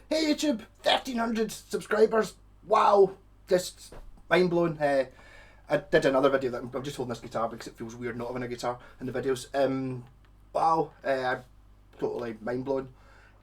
Hey YouTube, 1,300 subscribers. Wow, just mind blown. I did another video that I'm just holding this guitar because it feels weird not having a guitar in the videos. Wow, totally mind blown.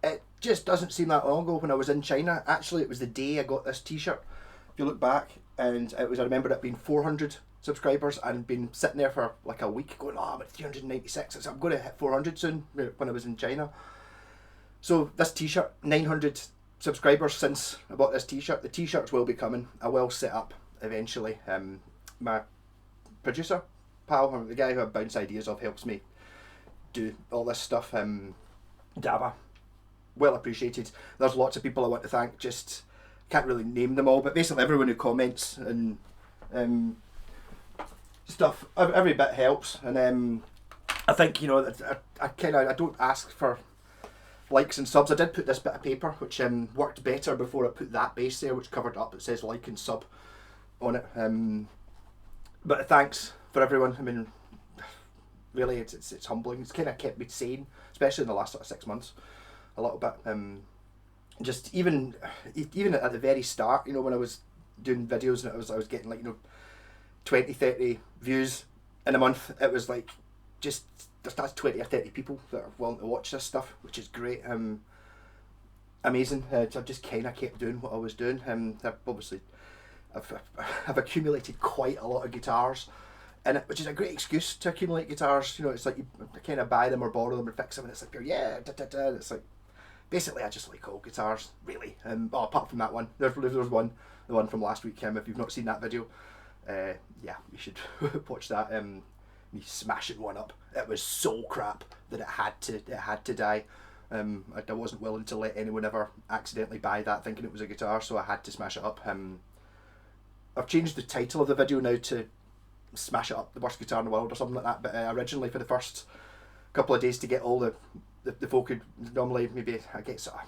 It just doesn't seem that long ago when I was in China. Actually, it was the day I got this t-shirt. If you look back, and it was, I remember it being 400 subscribers and been sitting there for like a week going, oh, I'm at 396. So I'm going to hit 400 soon when I was in China. So this t-shirt, 900 subscribers since I bought this t-shirt. The t-shirts will be coming. I will set up eventually. My producer, pal, the guy who I bounce ideas off, helps me do all this stuff. Dava, well appreciated. There's lots of people I want to thank. Just can't really name them all, but basically everyone who comments and stuff, every bit helps. And I think, you know, I don't ask for likes and subs. I did put this bit of paper which worked better before I put that base there which covered up. It says like and sub on it. But thanks for everyone. I mean, really, it's humbling. It's kind of kept me sane, especially in the last sort of 6 months, a little bit. Just even at the very start, you know, when I was doing videos and I was getting like, you know, 20, 30 views in a month, it was like just that's 20 or 30 people that are willing to watch this stuff, which is great. Amazing. So I just kind of kept doing what I was doing. I've accumulated quite a lot of guitars in it, which is a great excuse to accumulate guitars. You know, it's like you kind of buy them or borrow them and fix them, and it's like, yeah, da, da, da. It's like, basically I just like all guitars, really. Well, apart from that one, there's one, the one from last week. If you've not seen that video, yeah, you should watch that. Me smashing one up. It was so crap that it had to die. I wasn't willing to let anyone ever accidentally buy that thinking it was a guitar, so I had to smash it up. I've changed the title of the video now to Smash It Up, the worst guitar in the world or something like that, but originally for the first couple of days to get all the folk who normally maybe I get sort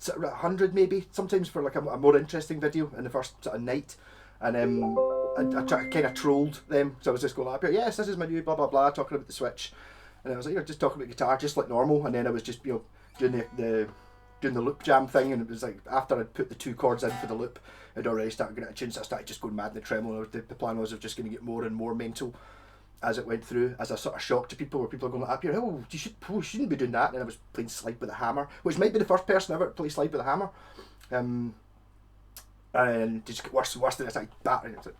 of 100 maybe, sometimes for like a more interesting video in the first sort of night. And I kind of trolled them, so I was just going up here, yes, this is my new blah blah blah, talking about the Switch, and I was like, you know, just talking about guitar, just like normal, and then I was just, you know, doing the loop jam thing, and it was like after I'd put the 2 chords in for the loop, I'd already started getting a tune, so I started just going mad in the tremolo. The plan was of just going to get more and more mental as it went through, as a sort of shock to people, where people are going like, up here, oh, you shouldn't be doing that, and then I was playing Slide with a Hammer, which might be the first person ever to play Slide with a Hammer. And it just get worse and worse, and it's like battering. It's like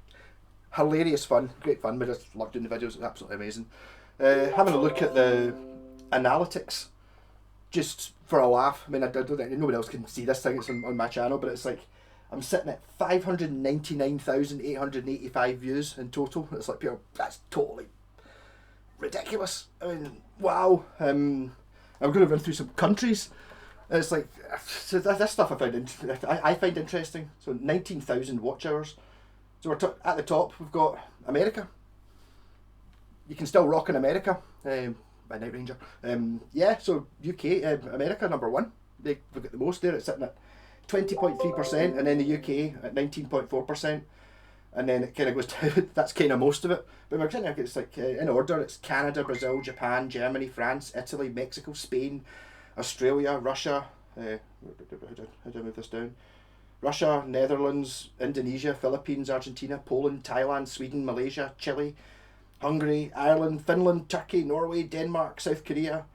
hilarious fun, great fun. We just love doing the videos, it's absolutely amazing. Having a look at the analytics, just for a laugh. I mean, I don't think nobody else can see this thing, it's on my channel, but it's like I'm sitting at 599,885 views in total. It's like, that's totally ridiculous. I mean, wow. I'm going to run through some countries. It's like, so this stuff I find interesting. So 19,000 watch hours. So we're at the top, we've got America. You can still rock in America by Night Ranger. Yeah, so UK, America number 1. They've got the most there. It's sitting at 20.3%, and then the UK at 19.4%. And then it kind of goes down. That's kind of most of it. But we're trying to, it's like in order. It's Canada, Brazil, Japan, Germany, France, Italy, Mexico, Spain, Australia, Russia, how do I move this down? Russia, Netherlands, Indonesia, Philippines, Argentina, Poland, Thailand, Sweden, Malaysia, Chile, Hungary, Ireland, Finland, Turkey, Norway, Denmark, South Korea,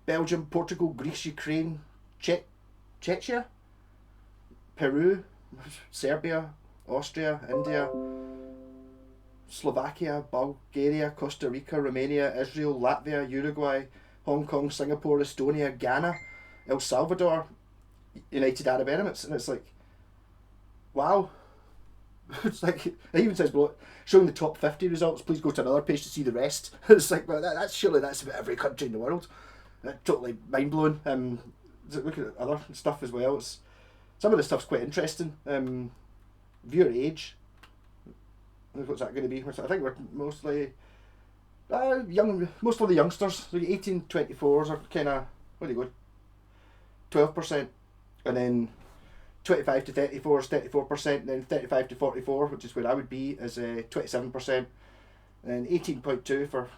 Belgium, Portugal, Greece, Ukraine, Czechia, Peru, Serbia, Austria, India, Slovakia, Bulgaria, Costa Rica, Romania, Israel, Latvia, Uruguay, Hong Kong, Singapore, Estonia, Ghana, El Salvador, United Arab Emirates. And it's like, wow. It's like, it even says below, showing the top 50 results, please go to another page to see the rest. It's like, well, that's about every country in the world. Totally mind-blowing. Look at other stuff as well. Some of the stuff's quite interesting. Viewer age, what's that going to be? I think we're mostly young, most of the youngsters, so 18-24s are kind of, what do you go, 12%, and then 25 to 34 is 34%, and then 35 to 44, which is where I would be, is 27%, and then 18.2 for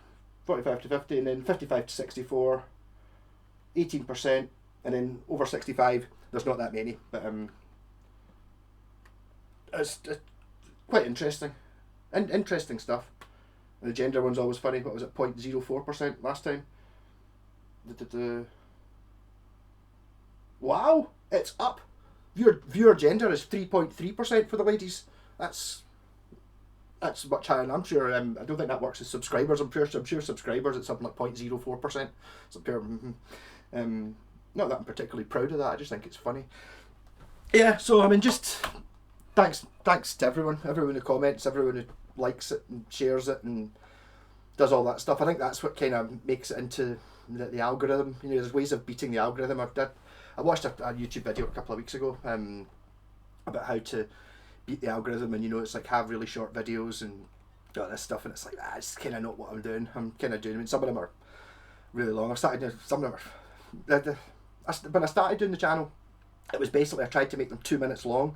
45 to 50, and then 55 to 64, 18%, and then over 65 there's not that many, but it's quite interesting, and interesting stuff. And the gender one's always funny. What was it, 0.04% last time? Wow, it's up. Viewer gender is 3.3% for the ladies. That's much higher, and I'm sure. I don't think that works as subscribers. I'm sure subscribers it's something like 0.04%. So pure. Not that I'm particularly proud of that. I just think it's funny. Yeah. So I mean, just thanks to everyone who comments, everyone who likes it and shares it and does all that stuff. I think that's what kind of makes it into the algorithm. You know, there's ways of beating the algorithm. I watched a YouTube video a couple of weeks ago about how to beat the algorithm, and you know, it's like have really short videos and all this stuff, and it's like it's kind of not what I'm doing. I mean, some of them are really long. Some of them are. When I started doing the channel, it was basically I tried to make them 2 minutes long,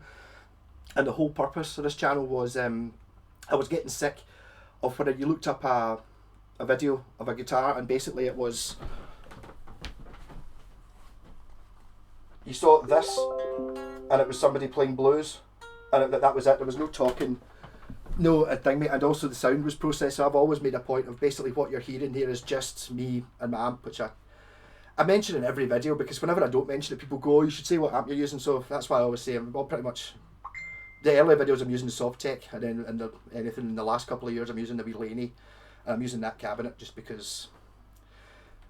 and the whole purpose of this channel was I was getting sick of when you looked up a video of a guitar, and basically it was, you saw this and it was somebody playing blues, and that was it. There was no talking, no thing, mate. And also the sound was processed, so I've always made a point of basically what you're hearing here is just me and my amp, which I mention in every video, because whenever I don't mention it, people go, oh, you should say what amp you're using. So that's why I always say, well, pretty much the early videos I'm using the Softtech, and then anything in the last couple of years I'm using the wee Laney, and I'm using that cabinet just because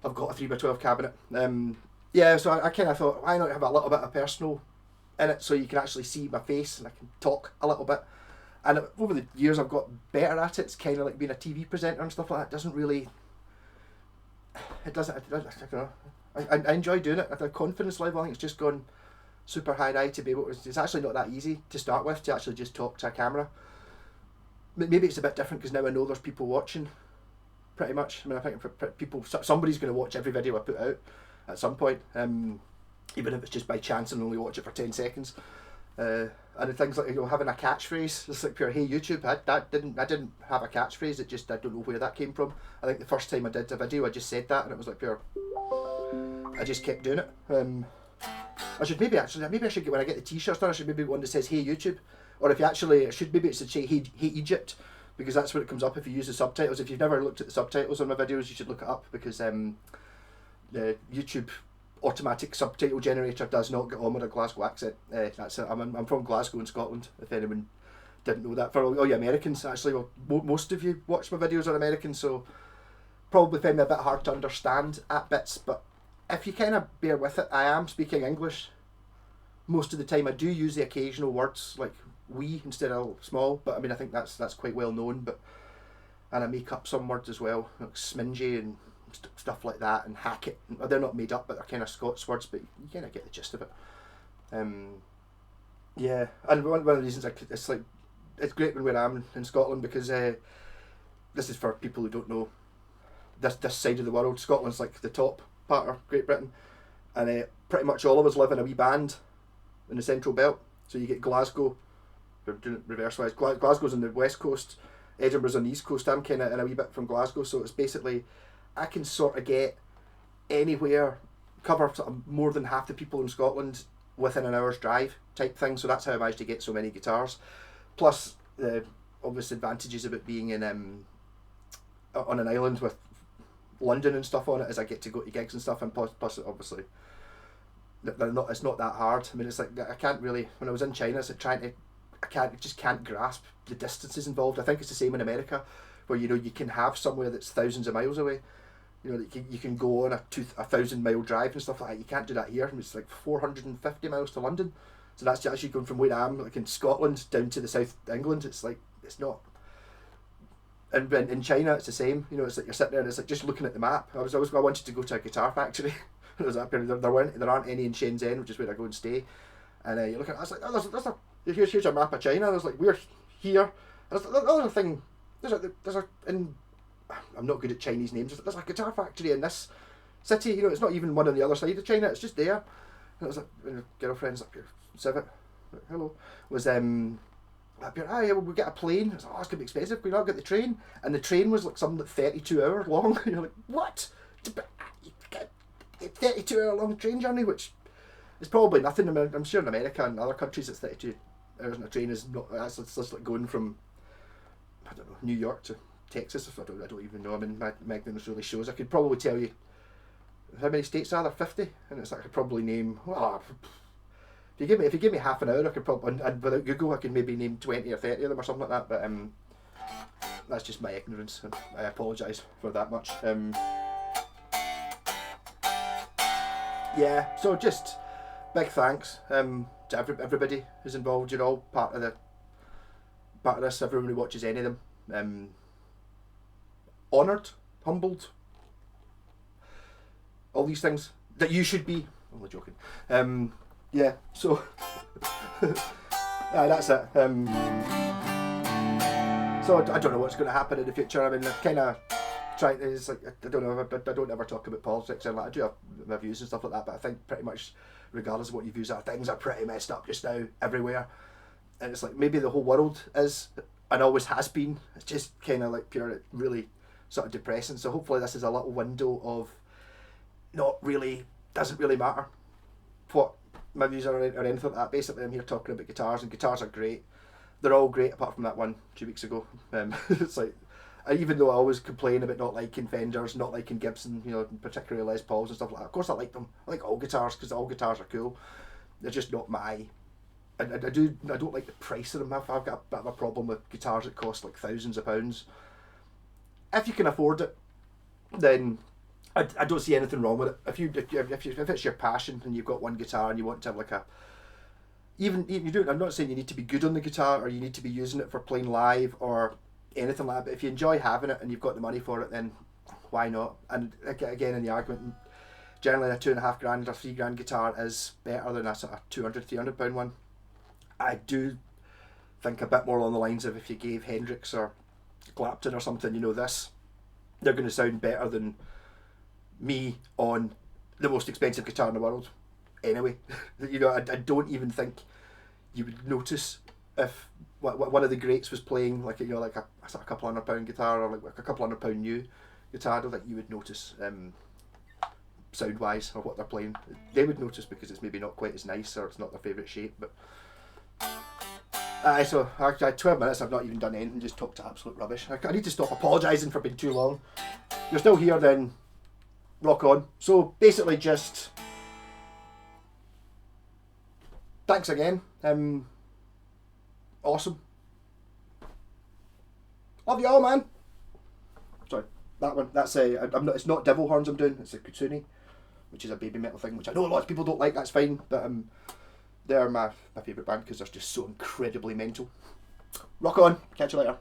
I've got a 3x12 cabinet. Yeah, so I kind of thought, why not have a little bit of personal in it, so you can actually see my face and I can talk a little bit. And over the years I've got better at it. It's kind of like being a TV presenter and stuff like that. It doesn't really, I don't know. I enjoy doing it. At the confidence level, I think it's just gone super high to be able to, it's actually not that easy to start with, to actually just talk to a camera. Maybe it's a bit different because now I know there's people watching, pretty much. I mean, I think for people, somebody's going to watch every video I put out at some point, even if it's just by chance and only watch it for 10 seconds. And the things like, you know, having a catchphrase, it's like pure, hey YouTube, I didn't have a catchphrase, it just, I don't know where that came from. I think the first time I did a video I just said that, and it was like pure, I just kept doing it. I should maybe I should get, when I get the t-shirts done, I should maybe get one that says hey YouTube, or if you actually, it should, maybe it should say hey Egypt, because that's what it comes up if you use the subtitles. If you've never looked at the subtitles on my videos, you should look it up, because the YouTube automatic subtitle generator does not get on with a Glasgow accent. That's it. I'm from Glasgow in Scotland, if anyone didn't know that. For all you Americans, actually, well, most of you watch my videos are American, so probably find me a bit hard to understand at bits, but if you kind of bear with it, I am speaking English most of the time. I do use the occasional words like we instead of small, but I mean, I think that's quite well known. But, and I make up some words as well, like smingy and stuff like that, and hack it. They're not made up, but they're kind of Scots words, but you kind of get the gist of it. Yeah, and one of the reasons it's great when I'm in Scotland, because this is for people who don't know this side of the world. Scotland's like the top part of Great Britain, and pretty much all of us live in a wee band in the Central Belt. So you get Glasgow, we're doing it reverse wise. Glasgow's on the west coast, Edinburgh's on the east coast. I'm kind of in a wee bit from Glasgow, so it's basically, I can sort of get anywhere, cover sort of more than half the people in Scotland within an hour's drive type thing. So that's how I managed to get so many guitars. Plus the obvious advantages of it being in on an island with London and stuff on it, is I get to go to gigs and stuff, and plus obviously it's not that hard. I mean, it's like, I can't really, when I was in China, it's like I just can't grasp the distances involved. I think it's the same in America, where, you know, you can have somewhere that's thousands of miles away, you know, you can go on a 1,000-mile drive and stuff like that. You can't do that here. It's like 450 miles to London, so that's actually going from where I am, like in Scotland, down to the South England. It's like, it's not. And in China, it's the same. You know, it's like you're sitting there and it's like just looking at the map. I wanted to go to a guitar factory. There aren't any in Shenzhen, which is where I go and stay. And you look at it, I was like, oh, here's a map of China. And I was like, we're here. And there's another thing. I'm not good at Chinese names. There's a guitar factory in this city. You know, it's not even one on the other side of China. It's just there. And it was like, girlfriend's up here, Civet, like, hello, was up here, yeah, we'll get a plane. I was like, oh, it's going to be expensive, we not get the train. And the train was like something like 32 hours long. You're like, what? 32-hour long train journey, which is probably nothing. I'm sure in America and other countries it's 32 hours on a train is not. That's just like going from, I don't know, New York to Texas. I don't even know. I mean, my ignorance really shows. I could probably tell you how many states are there. 50, and it's like I could probably name. Well, if you give me half an hour, I could probably, and without Google, I could maybe name 20 or 30 of them or something like that. But that's just my ignorance, and I apologise for that much. Yeah, so just big thanks to everybody who's involved. You know, part of this, everyone who watches any of them. Honoured, humbled, all these things that you should be. I'm only joking. Yeah, so that's it. So I don't know what's going to happen in the future. I mean, I've kind of tried. It's like I don't know. I don't ever talk about politics, and like I do have my views and stuff like that. But I think pretty much, regardless of what your views are, things are pretty messed up just now everywhere. And it's like maybe the whole world is and always has been. It's just kind of like pure, really sort of depressing. So hopefully this is a little window of doesn't really matter what my views are or anything like that. Basically, I'm here talking about guitars, and guitars are great. They're all great apart from that one 2 weeks ago. It's like, even though I always complain about not liking Fenders, not liking Gibson, you know, particularly Les Pauls and stuff like that. Of course I like them. I like all guitars because all guitars are cool. They're just not my. I don't like the price of them. I've got a bit of a problem with guitars that cost like thousands of pounds. If you can afford it, then I don't see anything wrong with it. If it's your passion and you've got one guitar and you want to have like a, even you do. I'm not saying you need to be good on the guitar or you need to be using it for playing live or anything like that. But if you enjoy having it and you've got the money for it, then why not? And again, in the argument, generally a £2,500 or £3,000 guitar is better than a sort of £200-300 one. I do think a bit more along the lines of if you gave Hendrix or Clapton or something, you know, they're going to sound better than me on the most expensive guitar in the world. Anyway, you know, I don't even think you would notice if one of the greats was playing like, you know, like a sort of £200 guitar or like a £200 new guitar. I don't think you would notice sound wise or what they're playing. They would notice because it's maybe not quite as nice or it's not their favourite shape. But so actually 12 minutes I've not even done anything, just talked to absolute rubbish. I need to stop apologising for being too long. You're still here, then rock on. So basically just thanks again. Awesome. Love you all, man. Sorry, that one. That's I'm not. It's not devil horns I'm doing. It's a kutsuni, which is a baby metal thing, which I know a lot of people don't like. That's fine, but they're my favourite band because they're just so incredibly mental. Rock on. Catch you later.